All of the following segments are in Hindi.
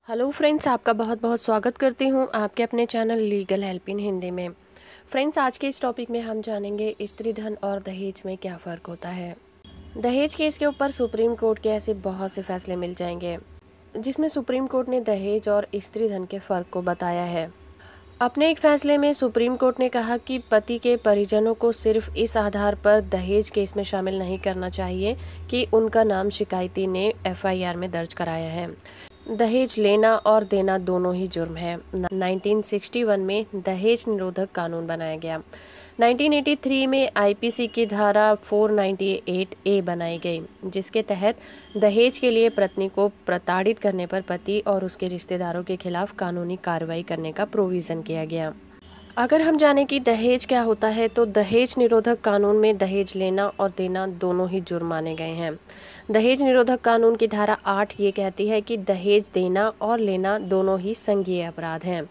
हेलो फ्रेंड्स, आपका बहुत बहुत स्वागत करती हूँ आपके अपने channel legal help in Hindi में। फ्रेंड्स, आज के इस टॉपिक में हम जानेंगे स्त्री धन और दहेज में क्या फ़र्क होता है। दहेज केस के ऊपर सुप्रीम कोर्ट के ऐसे बहुत से फैसले मिल जाएंगे जिसमें सुप्रीम कोर्ट ने दहेज और स्त्री धन के फ़र्क को बताया है। अपने एक फैसले में सुप्रीम कोर्ट ने कहा कि पति के परिजनों को सिर्फ इस आधार पर दहेज केस में शामिल नहीं करना चाहिए कि उनका नाम शिकायती ने एफआईआर में दर्ज कराया है। दहेज लेना और देना दोनों ही जुर्म है। 1961 में दहेज निरोधक कानून बनाया गया। 1983 में आईपीसी की धारा 498A बनाई गई, जिसके तहत दहेज के लिए पत्नी को प्रताड़ित करने पर पति और उसके रिश्तेदारों के खिलाफ कानूनी कार्रवाई करने का प्रोविज़न किया गया। अगर हम जाने कि दहेज क्या होता है तो दहेज निरोधक कानून में दहेज लेना और देना दोनों ही जुर्म माने गए हैं। दहेज निरोधक कानून की धारा 8 ये कहती है कि दहेज देना और लेना दोनों ही संज्ञेय अपराध हैं।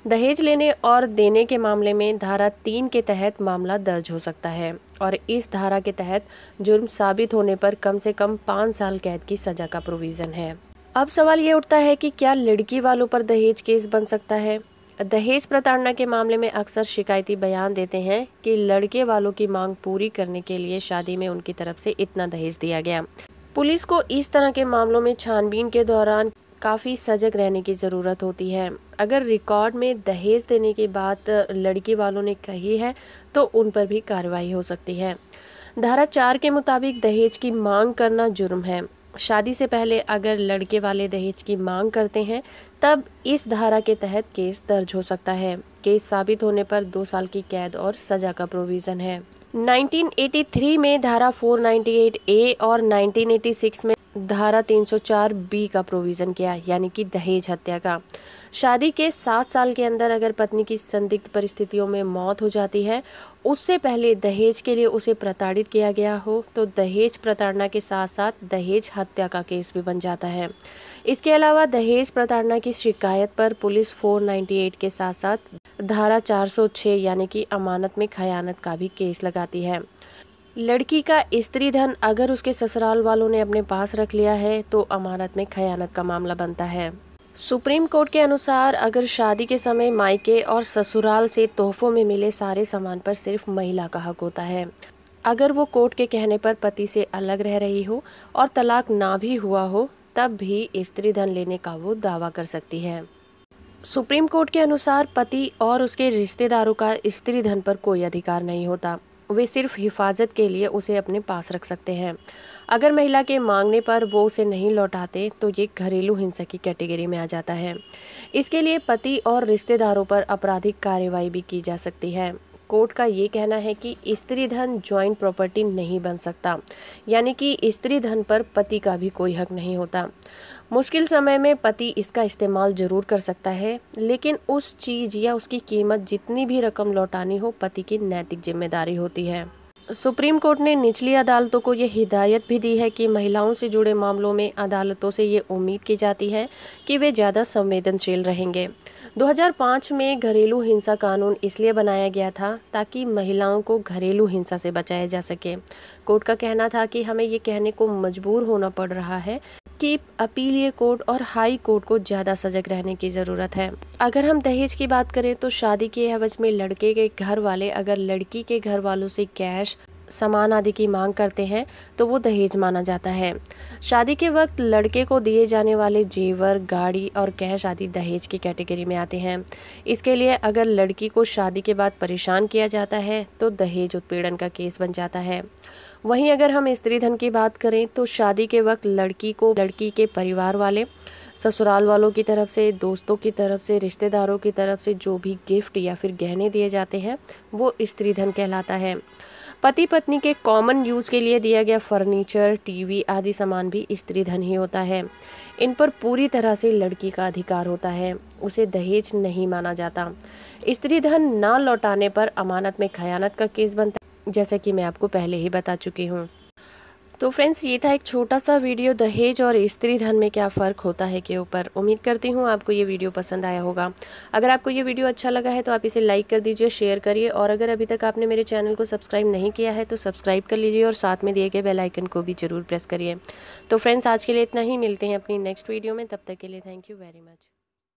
दहेज लेने और देने के मामले में धारा 3 के तहत मामला दर्ज हो सकता है और इस धारा के तहत जुर्म साबित होने पर कम से कम 5 साल कैद की सजा का प्रोविज़न है। अब सवाल ये उठता है कि क्या लड़की वालों पर दहेज केस बन सकता है। दहेज प्रताड़ना के मामले में अक्सर शिकायती बयान देते हैं कि लड़के वालों की मांग पूरी करने के लिए शादी में उनकी तरफ से इतना दहेज दिया गया। पुलिस को इस तरह के मामलों में छानबीन के दौरान काफ़ी सजग रहने की ज़रूरत होती है। अगर रिकॉर्ड में दहेज देने की बात लड़की वालों ने कही है तो उन पर भी कार्रवाई हो सकती है। धारा 4 के मुताबिक दहेज की मांग करना जुर्म है। शादी से पहले अगर लड़के वाले दहेज की मांग करते हैं तब इस धारा के तहत केस दर्ज हो सकता है। केस साबित होने पर 2 साल की कैद और सजा का प्रोविज़न है। 1983 में धारा 498A और 1986 में धारा 304B का प्रोविज़न किया, यानी कि दहेज हत्या का। शादी के 7 साल के अंदर अगर पत्नी की संदिग्ध परिस्थितियों में मौत हो जाती है, उससे पहले दहेज के लिए उसे प्रताड़ित किया गया हो, तो दहेज प्रताड़ना के साथ साथ दहेज हत्या का केस भी बन जाता है। इसके अलावा दहेज प्रताड़ना की शिकायत पर पुलिस 498 के साथ साथ धारा 406 यानी कि अमानत में खयानत का भी केस लगाती है। लड़की का स्त्री धन अगर उसके ससुराल वालों ने अपने पास रख लिया है तो अमानत में खयानत का मामला बनता है। सुप्रीम कोर्ट के अनुसार अगर शादी के समय मायके और ससुराल से तोहफों में मिले सारे सामान पर सिर्फ महिला का हक होता है। अगर वो कोर्ट के कहने पर पति से अलग रह रही हो और तलाक ना भी हुआ हो तब भी स्त्री धन लेने का वो दावा कर सकती है। सुप्रीम कोर्ट के अनुसार पति और उसके रिश्तेदारों का स्त्री धन पर कोई अधिकार नहीं होता। वे सिर्फ हिफाजत के लिए उसे अपने पास रख सकते हैं। अगर महिला के मांगने पर वो उसे नहीं लौटाते तो ये घरेलू हिंसा की कैटेगरी में आ जाता है। इसके लिए पति और रिश्तेदारों पर आपराधिक कार्रवाई भी की जा सकती है। कोर्ट का ये कहना है कि स्त्री धन जॉइंट प्रॉपर्टी नहीं बन सकता, यानी कि स्त्री धन पर पति का भी कोई हक नहीं होता। मुश्किल समय में पति इसका इस्तेमाल जरूर कर सकता है, लेकिन उस चीज़ या उसकी कीमत जितनी भी रकम लौटानी हो पति की नैतिक जिम्मेदारी होती है। सुप्रीम कोर्ट ने निचली अदालतों को ये हिदायत भी दी है कि महिलाओं से जुड़े मामलों में अदालतों से ये उम्मीद की जाती है कि वे ज़्यादा संवेदनशील रहेंगे। 2005 में घरेलू हिंसा कानून इसलिए बनाया गया था ताकि महिलाओं को घरेलू हिंसा से बचाया जा सके। कोर्ट का कहना था कि हमें ये कहने को मजबूर होना पड़ रहा है कि अपीलीय कोर्ट और हाई कोर्ट को ज़्यादा सजग रहने की ज़रूरत है। अगर हम दहेज की बात करें तो शादी के एवज में लड़के के घर वाले अगर लड़की के घर वालों से कैश, सामान आदि की मांग करते हैं तो वो दहेज माना जाता है। शादी के वक्त लड़के को दिए जाने वाले जेवर, गाड़ी और कैश आदि दहेज की कैटेगरी में आते हैं। इसके लिए अगर लड़की को शादी के बाद परेशान किया जाता है तो दहेज उत्पीड़न का केस बन जाता है। वहीं अगर हम स्त्री धन की बात करें तो शादी के वक्त लड़की को लड़की के परिवार वाले, ससुराल वालों की तरफ से, दोस्तों की तरफ से, रिश्तेदारों की तरफ से जो भी गिफ्ट या फिर गहने दिए जाते हैं वो स्त्री धन कहलाता है। पति पत्नी के कॉमन यूज़ के लिए दिया गया फर्नीचर, टीवी आदि सामान भी स्त्री धन ही होता है। इन पर पूरी तरह से लड़की का अधिकार होता है, उसे दहेज नहीं माना जाता। स्त्री धन ना लौटाने पर अमानत में खयानत का केस बनता है, जैसे कि मैं आपको पहले ही बता चुकी हूँ। तो फ्रेंड्स, ये था एक छोटा सा वीडियो दहेज और स्त्री धन में क्या फ़र्क होता है के ऊपर। उम्मीद करती हूँ आपको ये वीडियो पसंद आया होगा। अगर आपको ये वीडियो अच्छा लगा है तो आप इसे लाइक कर दीजिए, शेयर करिए, और अगर अभी तक आपने मेरे चैनल को सब्सक्राइब नहीं किया है तो सब्सक्राइब कर लीजिए और साथ में दिए गए बेल आइकन को भी ज़रूर प्रेस करिए। तो फ्रेंड्स, आज के लिए इतना ही, मिलते हैं अपनी नेक्स्ट वीडियो में। तब तक के लिए थैंक यू वेरी मच।